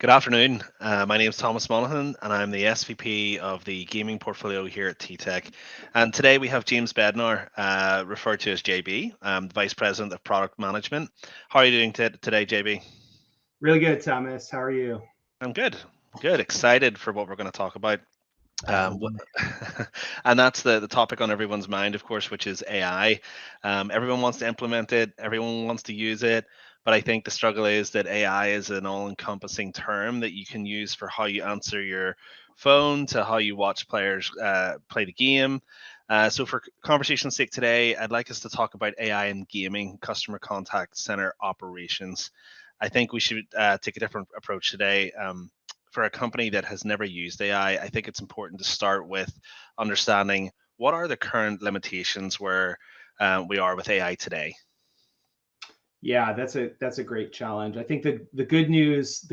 Good afternoon. My name is Thomas Monaghan, and I'm the SVP of the gaming portfolio here at TTEC. And today we have James Bednar, referred to as JB, the Vice President of Product Management. How are you doing today, JB? Really good, Thomas. How are you? I'm good. Good. Excited for what we're going to talk about. Um, Absolutely. and that's the topic on everyone's mind, of course, which is AI. Everyone wants to implement it, everyone wants to use it, but I think the struggle is that AI is an all-encompassing term that you can use for how you answer your phone to how you watch players play the game. So, for conversation's sake today, I'd like us to talk about AI in gaming, customer contact center operations. I think we should take a different approach today. For a company that has never used AI, I think it's important to start with understanding what are the current limitations where we are with AI today. Yeah, that's a great challenge. I think the good news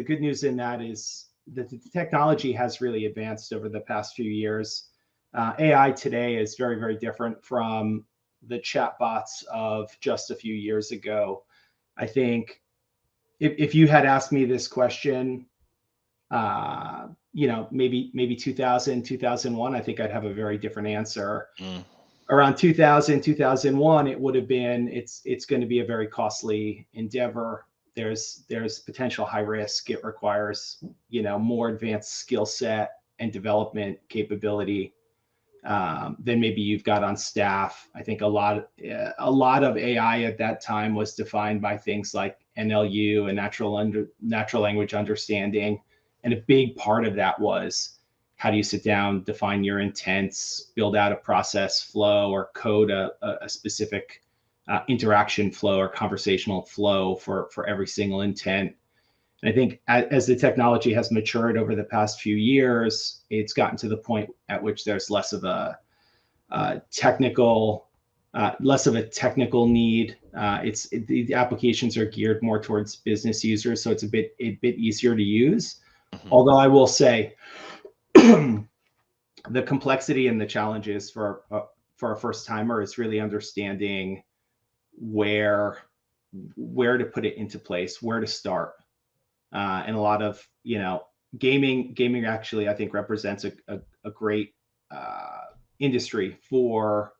in that is that the technology has really advanced over the past few years. AI today is very, very different from the chatbots of just a few years ago. I think if you had asked me this question, maybe 2000, 2001, I think I'd have a very different answer. Mm, Around 2000, 2001, it would have been it's going to be a very costly endeavor. There's potential high risk. It requires more advanced skill set and development capability than maybe you've got on staff. I think a lot of AI at that time was defined by things like NLU and natural language understanding, and a big part of that was how do you sit down, define your intents, build out a process flow, or code a specific interaction flow or conversational flow for every single intent. And I think as the technology has matured over the past few years, it's gotten to the point at which there's less of a technical need. The applications are geared more towards business users, so it's a bit easier to use. mhm. Although I will say, the complexity and the challenges for a first timer is really understanding where to put it into place, where to start. And a lot of gaming actually I think represents a great industry for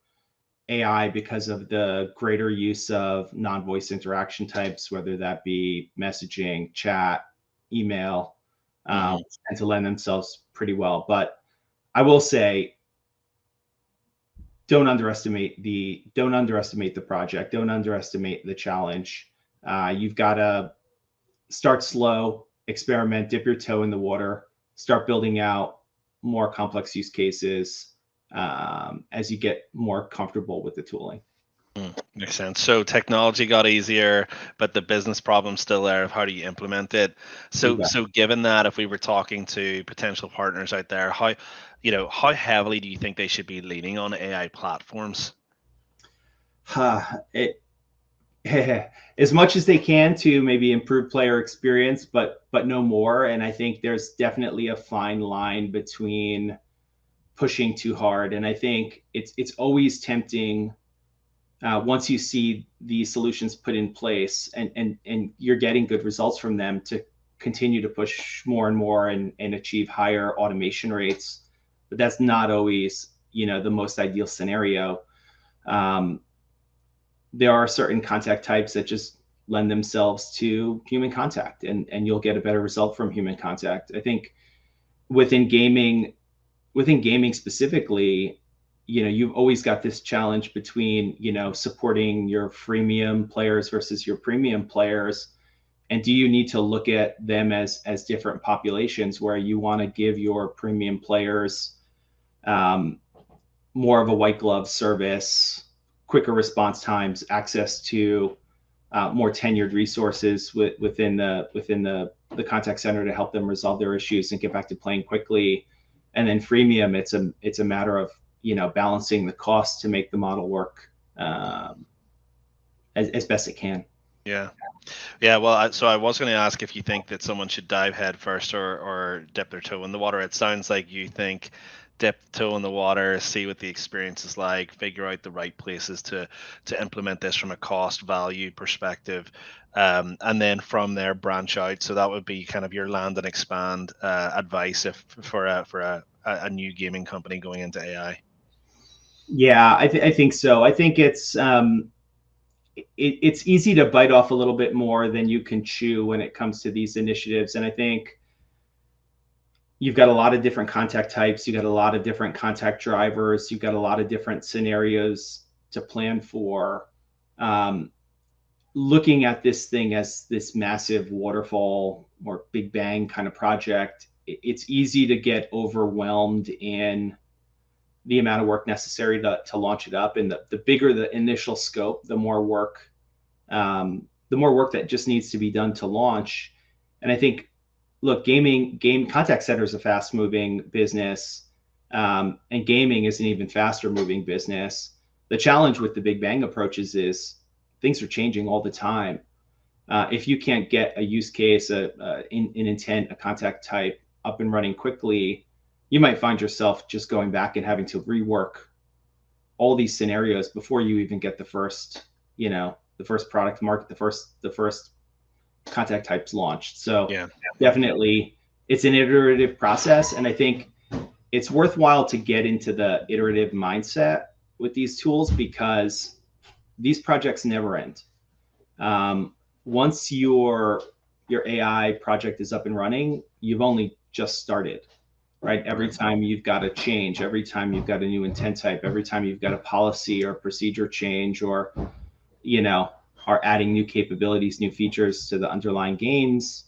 AI because of the greater use of non-voice interaction types, whether that be messaging, chat, email, Mhm. tend to lend themselves pretty well. But I will say, don't underestimate the project, don't underestimate the challenge. You've got to start slow, experiment, dip your toe in the water, start building out more complex use cases as you get more comfortable with the tooling. Makes sense. So technology got easier, but the business problem's still there of how do you implement it. You So given that, if we were talking to potential partners out there, how heavily do you think they should be leaning on AI platforms? it, as much as they can to maybe improve player experience, but no more. And I think there's definitely a fine line between pushing too hard. And I think it's always tempting once you see these solutions put in place and you're getting good results from them to continue to push more and more and achieve higher automation rates. But that's not always the most ideal scenario. Um, there are certain contact types that just lend themselves to human contact, and you'll get a better result from human contact. I think within gaming within gaming specifically, you've always got this challenge between supporting your freemium players versus your premium players. And do you need to look at them as different populations, where you want to give your premium players um, more of a white glove service, quicker response times, access to more tenured resources within the contact center to help them resolve their issues and get back to playing quickly. And then freemium, it's a matter of balancing the cost to make the model work as best it can. Yeah. Yeah, well, so I was going to ask if you think that someone should dive head first or dip their toe in the water. It sounds like you think dip toe in the water, see what the experience is like, figure out the right places to implement this from a cost value perspective. and then from there branch out. So that would be kind of your land and expand advice if for a new gaming company going into AI. Yeah, I think so. I think it's easy to bite off a little bit more than you can chew when it comes to these initiatives. And I think you've got a lot of different contact types, you've got a lot of different contact drivers, you've got a lot of different scenarios to plan for. Looking at this thing as this massive waterfall or big bang kind of project, it's easy to get overwhelmed in the amount of work necessary to launch it up. And the bigger the initial scope, the more work that just needs to be done to launch. And I think, look, game contact center is a fast moving business, and gaming is an even faster moving business. The challenge with the big bang approaches is things are changing all the time. If you can't get a use case, an intent, a contact type up and running quickly, you might find yourself just going back and having to rework all these scenarios before you even get the first product market, the first contact types launched. So Yeah. definitely it's an iterative process. And I think it's worthwhile to get into the iterative mindset with these tools because these projects never end. Once your AI project is up and running, you've only just started, right? Every time you've got a change, every time you've got a new intent type, every time you've got a policy or procedure change, or are adding new capabilities, new features to the underlying games,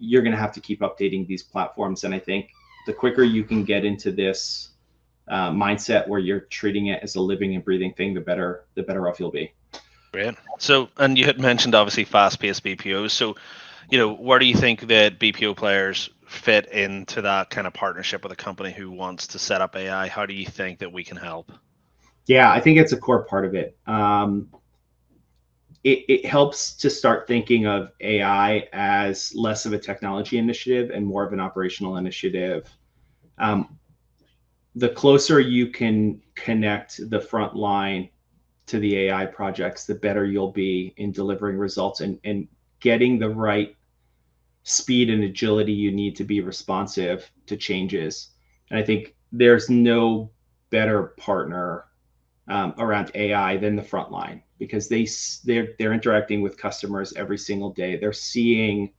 you're going to have to keep updating these platforms. And I think the quicker you can get into this mindset where you're treating it as a living and breathing thing, the better off you'll be. Great. So, and you had mentioned obviously fast-paced BPOs. So, where do you think that BPO players fit into that kind of partnership with a company who wants to set up AI? How do you think that we can help? Yeah, I think it's a core part of it. It helps to start thinking of AI as less of a technology initiative and more of an operational initiative. The closer you can connect the front line to the AI projects, the better you'll be in delivering results and getting the right speed and agility you need to be responsive to changes. And I think there's no better partner around AI than the front line because they're interacting with customers every single day. They're seeing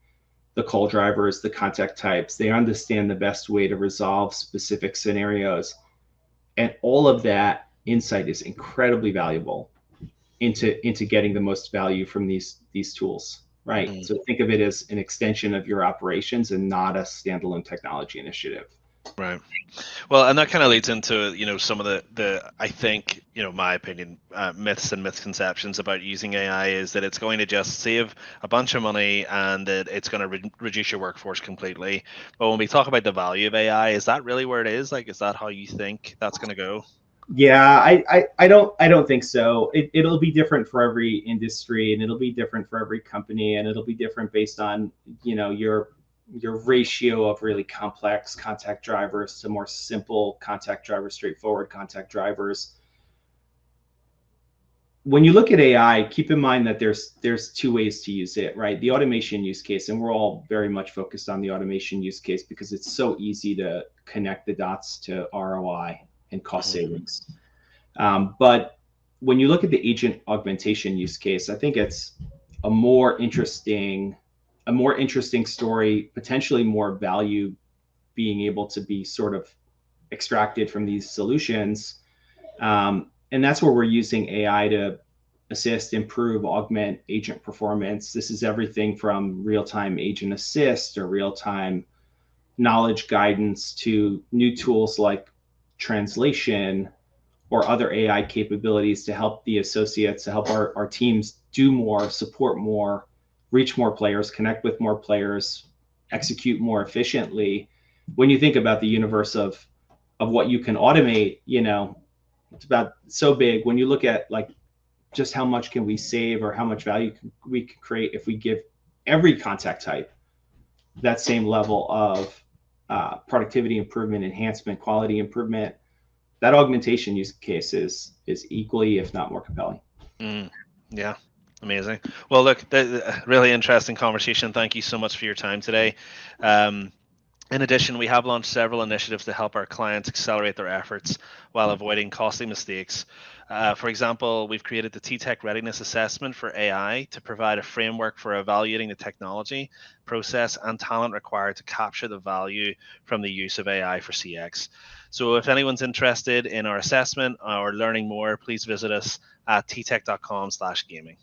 the call drivers, the contact types. They understand the best way to resolve specific scenarios, and all of that insight is incredibly valuable into getting the most value from these tools, right? Mm. So think of it as an extension of your operations and not a standalone technology initiative. Right. Well, and that kind of leads into, some of the I think, my opinion, myths and misconceptions about using AI is that it's going to just save a bunch of money and that it's going to reduce your workforce completely. But when we talk about the value of AI, is that really where it is? Like, is that how you think that's going to go? Yeah, I don't think so. It'll be different for every industry, and it'll be different for every company, and it'll be different based on your ratio of really complex contact drivers to more simple contact drivers, straightforward contact drivers. When you look at AI, keep in mind that there's two ways to use it, right? The automation use case, and we're all very much focused on the automation use case because it's so easy to connect the dots to ROI and cost savings. But when you look at the agent augmentation use case, I think it's a more interesting story, potentially more value being able to be sort of extracted from these solutions. And that's where we're using AI to assist, improve, augment agent performance. This is everything from real-time agent assist or real-time knowledge guidance to new tools like translation or other AI capabilities to help the associates, to help our teams do more, support more, reach more players, connect with more players, execute more efficiently. When you think about the universe of what you can automate, it's about so big. When you look at like just how much can we save or how much value we can create if we give every contact type that same level of productivity improvement, enhancement, quality improvement, that augmentation use case is equally, if not more compelling. Yeah. Amazing. Well, look, really interesting conversation. Thank you so much for your time today. Um, In addition, we have launched several initiatives to help our clients accelerate their efforts while avoiding costly mistakes. For example, we've created the t.tec readiness assessment for AI to provide a framework for evaluating the technology, process, and talent required to capture the value from the use of AI for CX. So, if anyone's interested in our assessment or learning more, please visit us at ttec.com/gaming.